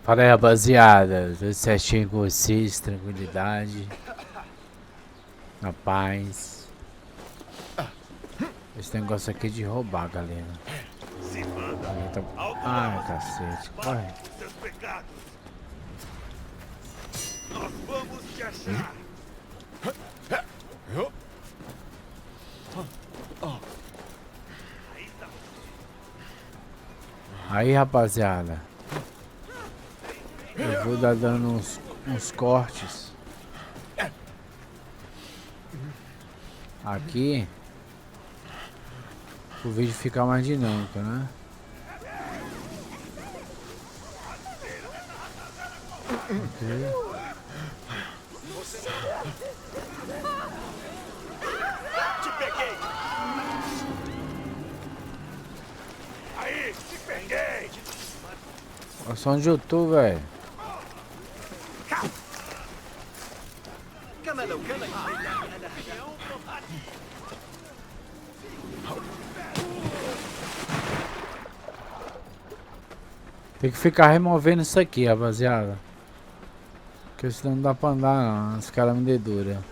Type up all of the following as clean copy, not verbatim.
Fala aí, rapaziada. Tudo certinho com vocês, tranquilidade, na paz. Esse negócio aqui é de roubar, galera. Ai, cacete, corre. Seus pecados. Nós vamos te achar. Aí, rapaziada, eu vou dar dando uns cortes aqui o vídeo ficar mais dinâmico, né? Okay. Te peguei. Aí, te peguei. Olha só onde eu tô, velho. Tem que ficar removendo isso aqui, rapaziada. Porque senão não dá pra andar não. Os caras me deduram.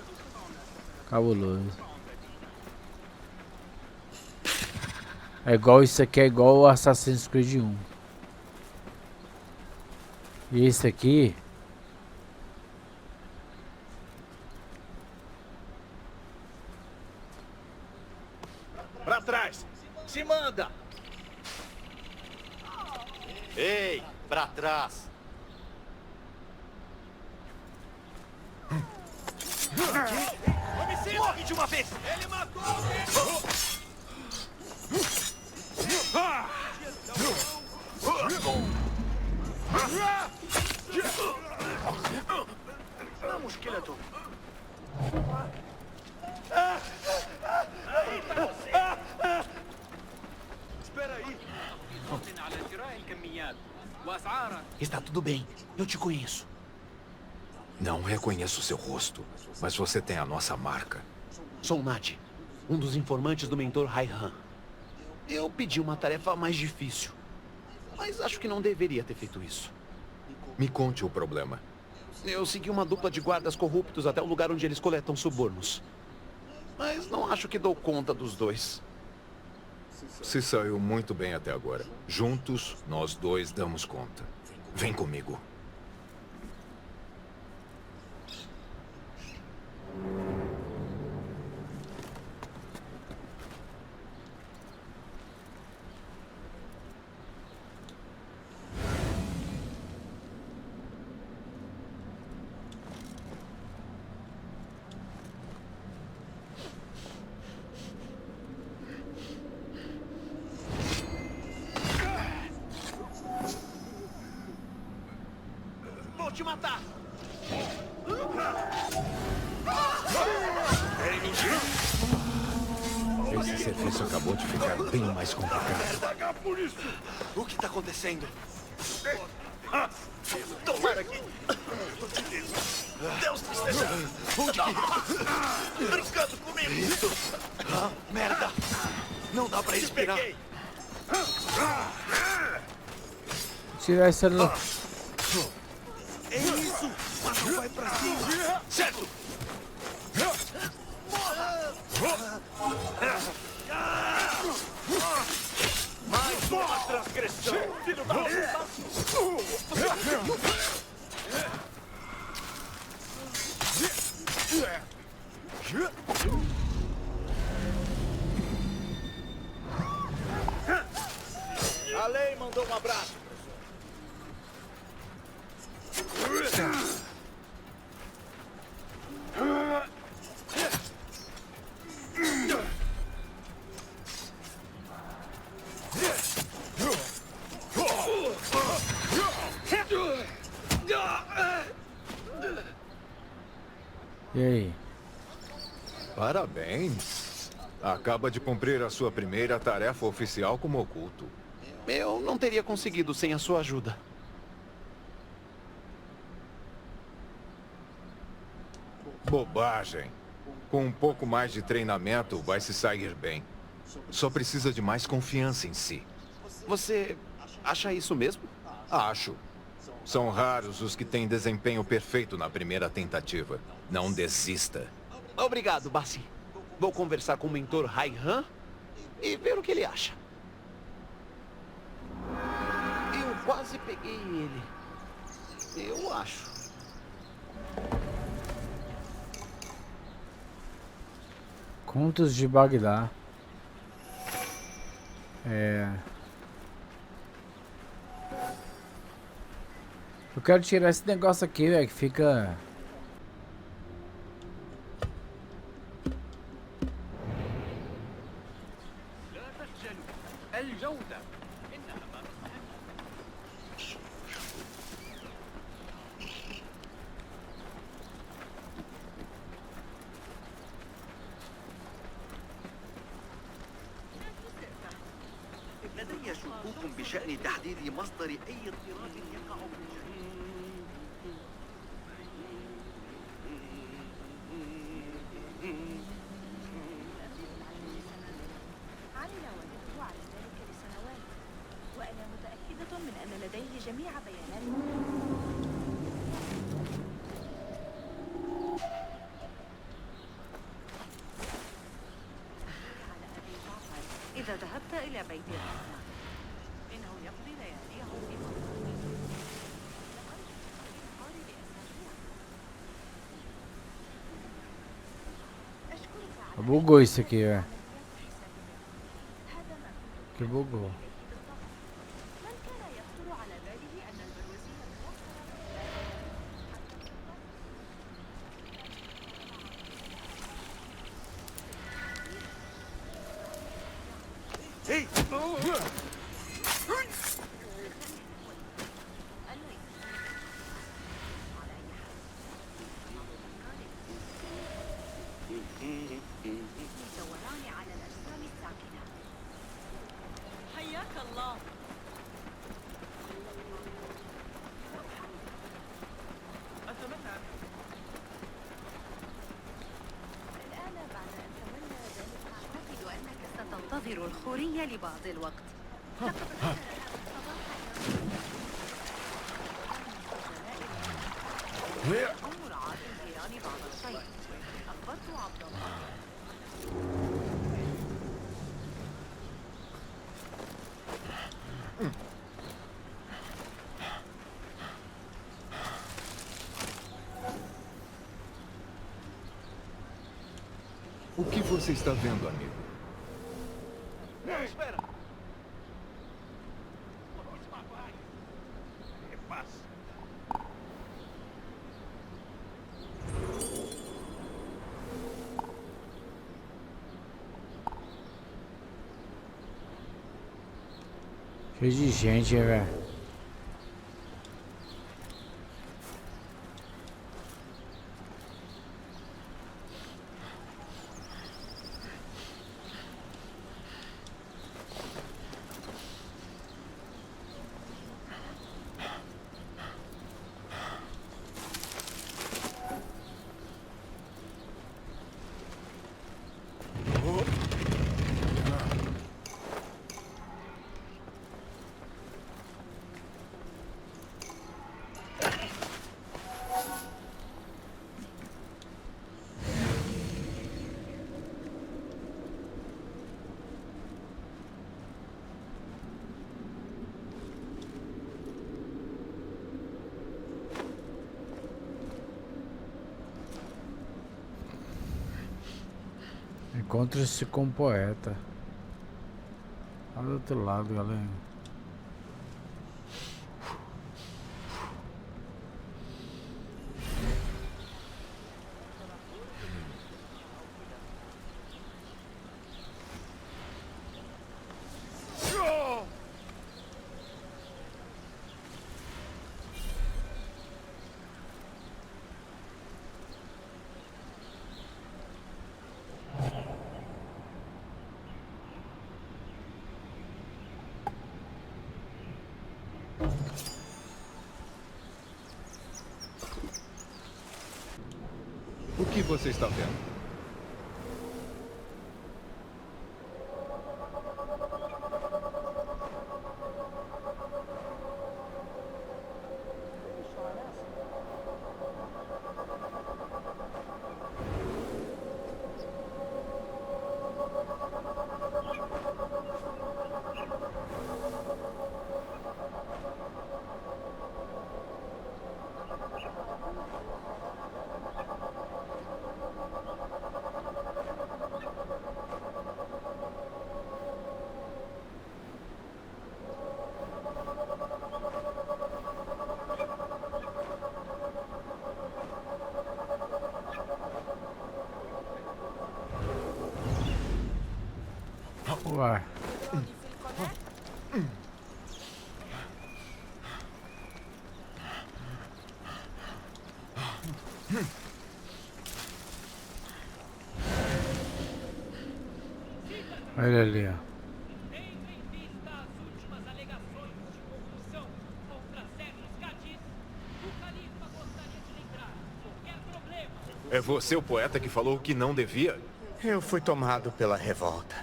Cabuloso. É igual isso aqui, é igual o Assassin's Creed 1. E esse aqui... Pra trás. Se manda. Ei, pra trás. Morre de uma vez. Ele matou alguém. Vamos, esqueleto. Espera aí. Está tudo bem. Eu te conheço. Não reconheço seu rosto, mas você tem a nossa marca. Sou Nat, um dos informantes do mentor Raihan. Eu pedi uma tarefa mais difícil, mas acho que não deveria ter feito isso. Me conte o problema. Eu segui uma dupla de guardas corruptos até o lugar onde eles coletam subornos. Mas não acho que dou conta dos dois. Se saiu muito bem até agora. Juntos, nós dois damos conta. Vem comigo. Vou te matar. Esse serviço acabou de ficar bem mais complicado. Pagar por isso. O que tá acontecendo? Tomara que... Deus te esteja... brincando comigo. Merda! Não dá pra Te respirar. peguei. Tirar esse celular. É isso. Mas não vai pra cima. Certo. Mais uma transgressão. Filho da A lei mandou um abraço. E aí? Parabéns. Acaba de cumprir a sua primeira tarefa oficial como oculto. Eu não teria conseguido sem a sua ajuda. Bobagem. Com um pouco mais de treinamento, vai se sair bem. Só precisa de mais confiança em si. Você acha isso mesmo? Acho. São raros os que têm desempenho perfeito na primeira tentativa. Não desista. Obrigado, Bassi. Vou conversar com o mentor Raihan e ver o que ele acha. Eu quase peguei ele. Eu acho. Contos de Bagdá. Eu quero tirar esse negócio aqui, velho, que fica... لدي شكوك بشأن تحديد مصدر أي اضطراب يقع في الجحيم. عمل والده على ذلك لسنوات، وأنا متأكدة من أن لديه جميع بيانات. على أبي جعفر إذا ذهبت إلى بيت الرحمن إنه يقضي لياليه في مطار. أشكرك على Bugou isso aqui, velho. Que bugou. من كان يخطر على باله أن البروزية Ei! يدوران على الأجسام الساكنة. حياك الله. الآن بعد أن تولى ذلك أعتقد أنك ستنتظر الخورية لبعض الوقت. هم مراعاة الجيران بعض الشيء. أخبرت عبد الله. O que você está vendo, amigo? Espera. Cheio de gente, velho. Encontre-se com o poeta. Lá do outro lado, galera. O que você está vendo? Ué. Olha ele ali, ó. Tendo em vista as últimas alegações de corrupção contra Sérgio Cadiz, o Califa gostaria de lembrar qualquer problema. É você o poeta que falou que não devia? Eu fui tomado pela revolta.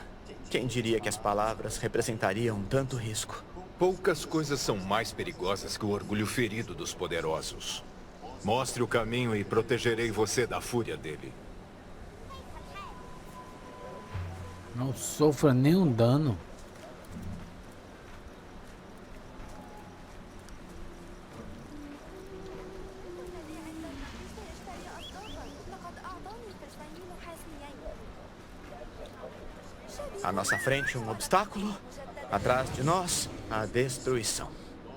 Quem diria que as palavras representariam tanto risco? Poucas coisas são mais perigosas que o orgulho ferido dos poderosos. Mostre o caminho e protegerei você da fúria dele. Não sofra nenhum dano. À nossa frente, um obstáculo. Atrás de nós, a destruição.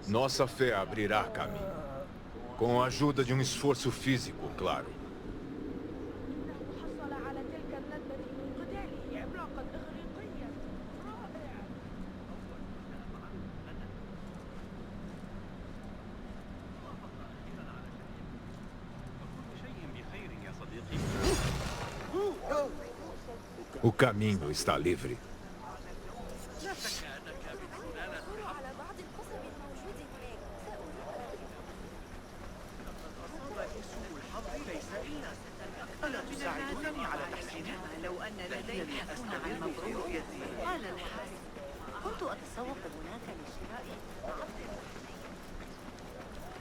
Nossa fé abrirá caminho. Com a ajuda de um esforço físico, claro. حصل على تلك الندبة من قتاله عملاقا إغريقيا رائع. O caminho está livre. على بعض القصب الموجود هناك. ألا تساعدونني على تحسينها؟ لو أن لدي أستمر في رؤيتي. قال الحارس كنت أتسوق هناك لشراء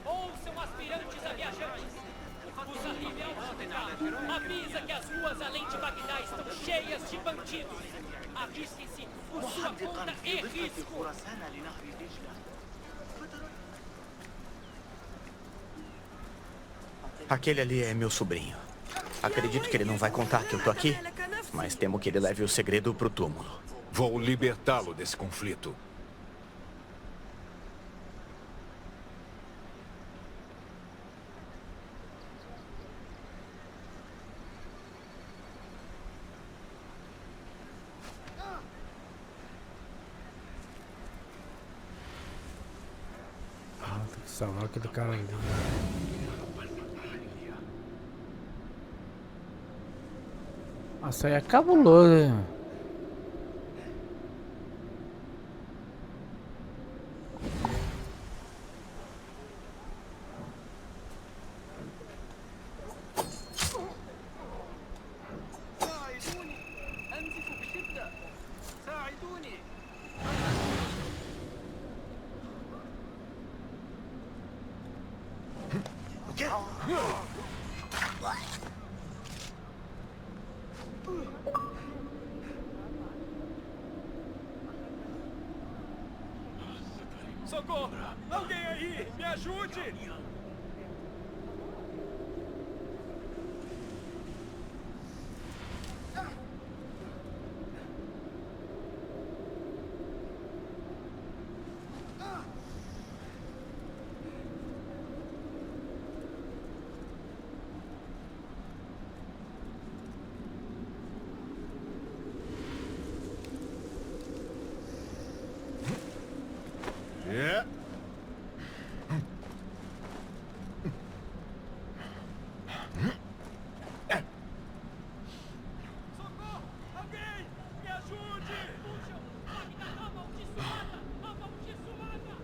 Ouçam aspirantes a viajantes. O Sahib Al-Shidra avisa que as ruas além de Bagdá estão cheias de bandidos. Arrisquem-se por sua محدقا conta في e ضفة risco. خراسان لنهر دجلة. Aquele ali é meu sobrinho. Acredito que ele não vai contar que eu tô aqui, mas temo que ele leve o segredo pro túmulo. Vou libertá-lo desse conflito. Ah, tem que salvar aquele cara ali. Nossa, aí é cabuloso, hein? ساعدوني أنزف بشدة ساعدوني Socorro! Alguém aí! Me ajude! É. Socorro! Alguém! Me ajude! Puxa! Bagdá amaldiçoada! Amaldiçoada!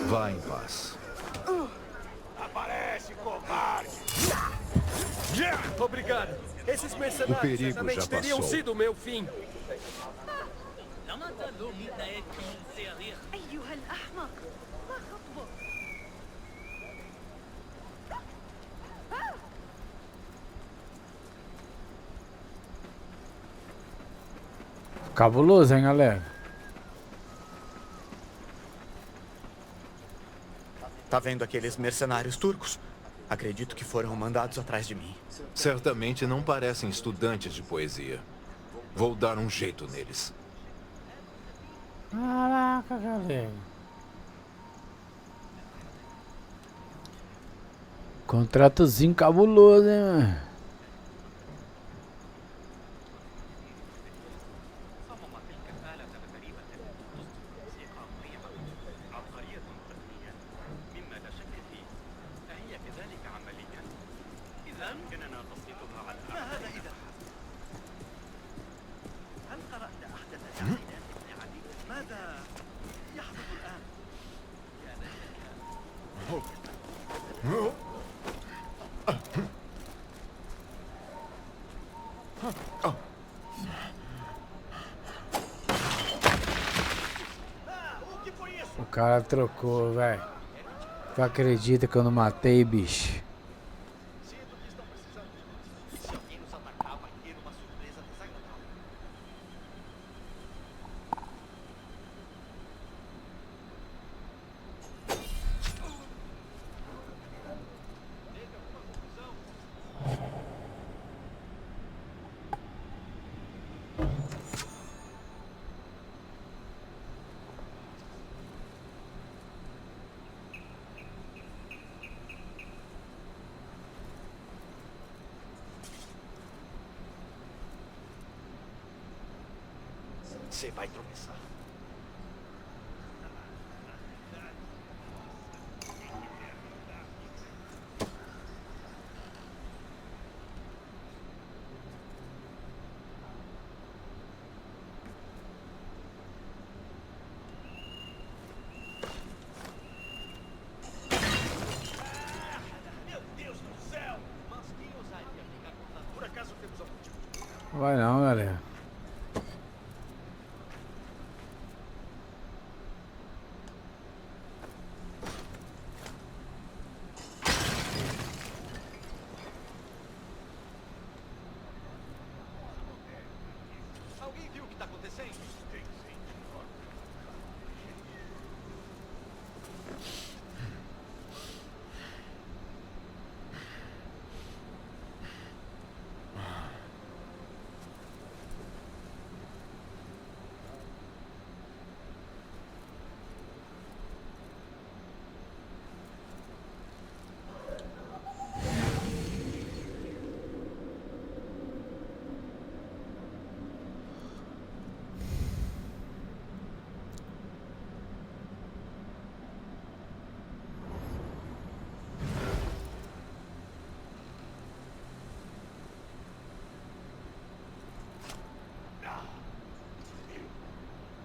Vá em paz. Aparece, covarde! Obrigado! Esses mercenários O perigo certamente já teriam passou. sido o meu fim. أيها الأحمق ما خطبك؟ cabuloso, hein, galera? Tá vendo aqueles mercenários turcos? Acredito que foram mandados atrás de mim. Certamente não parecem estudantes de poesia. Vou dar um jeito neles. Caraca, galera. Contratozinho cabuloso, hein, mano? O cara trocou, velho. Tu acredita que eu não matei, bicho? Se alguém nos atacar, vai ter uma surpresa desagradável. Você vai tropeçar. Meu Deus do céu! Mas quem ousaria brincar com tanto? Por acaso temos algum tipo de... Vai não, galera. Alguém viu o que está acontecendo?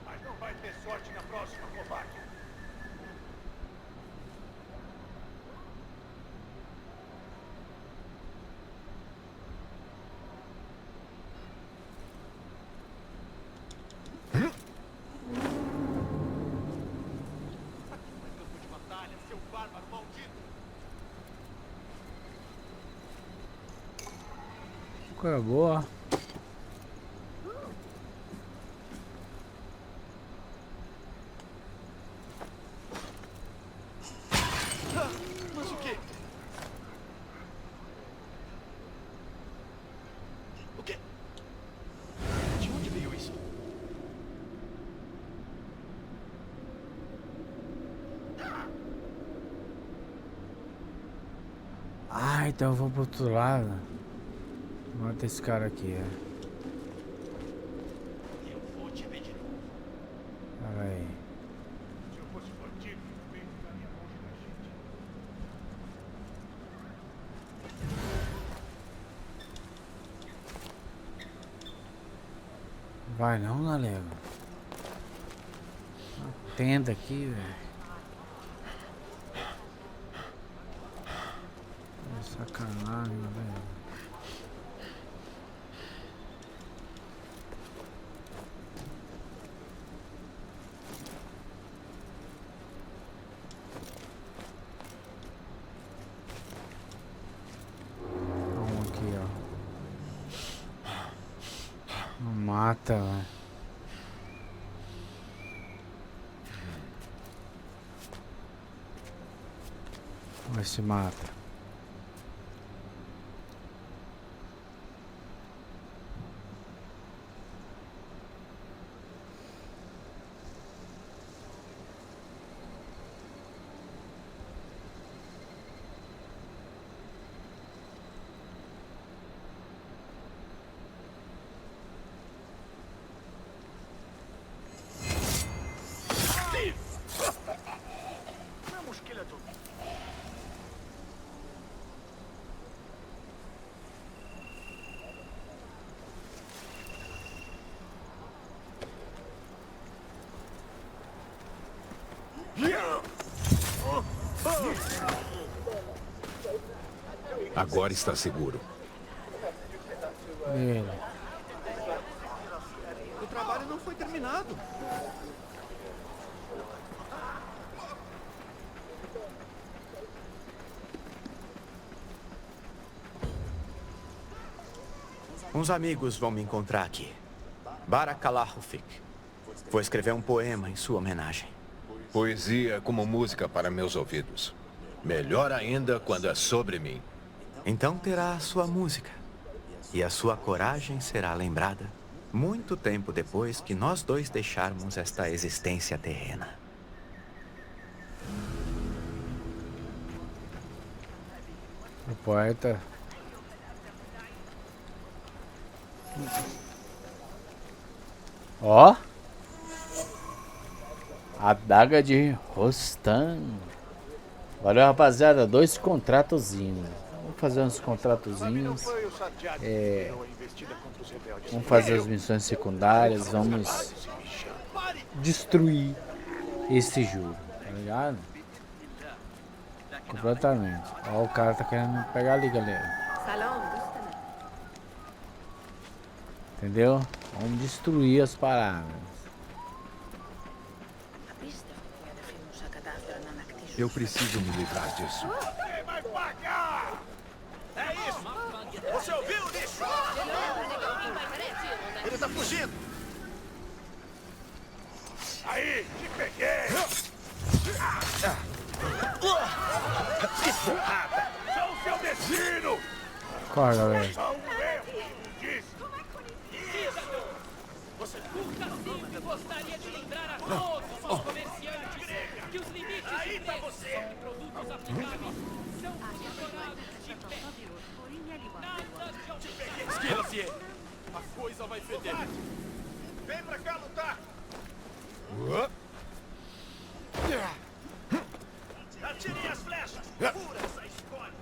Mas não vai ter sorte na próxima, covarde. Campo de batalha, seu bárbaro maldito! Coisa boa. Mas o quê? O quê? De onde veio isso? Ah, então eu vou pro outro lado. Mata esse cara aqui, é. Eu vou te ver de novo. Pera aí. Se eu fosse bandido, também ficaria longe da gente. Vai não, galera. Uma tenda aqui, velho. Sacanagem, velho. Vamos aqui, ó. Não mata, velho. Mas se mata. Agora está seguro. Ele. O trabalho não foi terminado. Uns amigos vão me encontrar aqui. Barakalahufik. Vou escrever um poema em sua homenagem. Poesia como música para meus ouvidos. Melhor ainda quando é sobre mim. Então terá a sua música. E a sua coragem será lembrada muito tempo depois que nós dois deixarmos esta existência terrena. O poeta. Ó. Adaga de Rostam. Valeu, rapaziada. 2 contratozinhos. Vamos fazer uns contratozinhos. Vamos fazer as missões secundárias. Vamos destruir esse jogo. Tá ligado? Completamente. Ó, o cara tá querendo me pegar ali, galera. Entendeu? Vamos destruir as paradas. Eu preciso me livrar disso. Quem vai pagar? É isso! Você ouviu, lixo? Ele tá fugindo. Aí, te peguei! São o seu destino! Corre, galera. Só um erro, disse! Nunca gostaria de lembrar a todos os comerciantes que os limites de preço sobre produtos aplicáveis são funcionados de pé. Nada de Esquiva-se! A coisa vai feder! Vem pra cá lutar! Atirem as flechas! Fura essa escolha!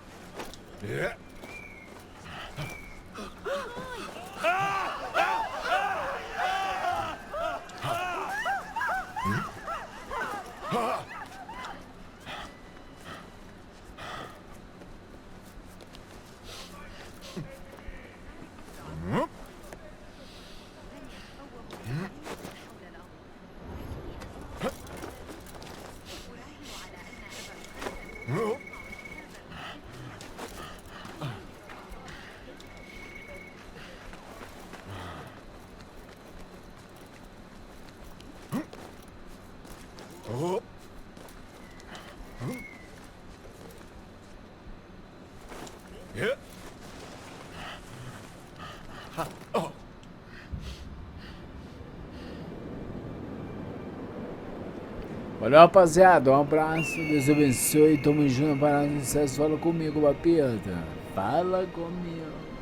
Valeu, rapaziada. Um abraço. Deus abençoe. Tamo junto para o sucesso. Fala comigo, papita. Fala comigo.